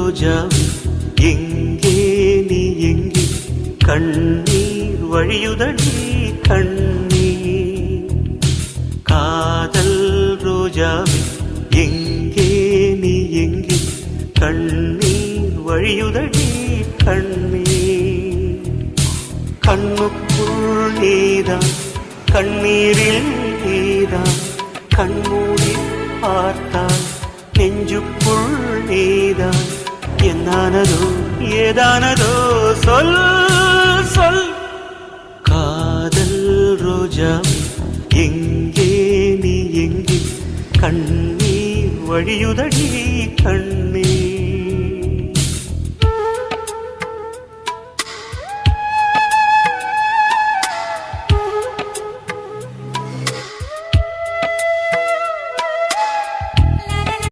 ரோஜாவே எங்கே நீ எங்கே கண்ணீர் வழியுதடி கண்ணீர் காதல் ரோஜாவே எங்கே நீ எங்கே கண்ணீர் வழியுதடி கண்ணீர் கண்ணுக்குள் நீதான் கண்ணீரில் நீதான் கண்மூடி பார்த்தால் நெஞ்சுக்குள் நீதான் என்னானதோ ஏதானதோ சொல் சொல் காதல் ரோஜாவே எங்கே நீ எங்கே கண்ணீர் வழியுதடி கண்ணீர்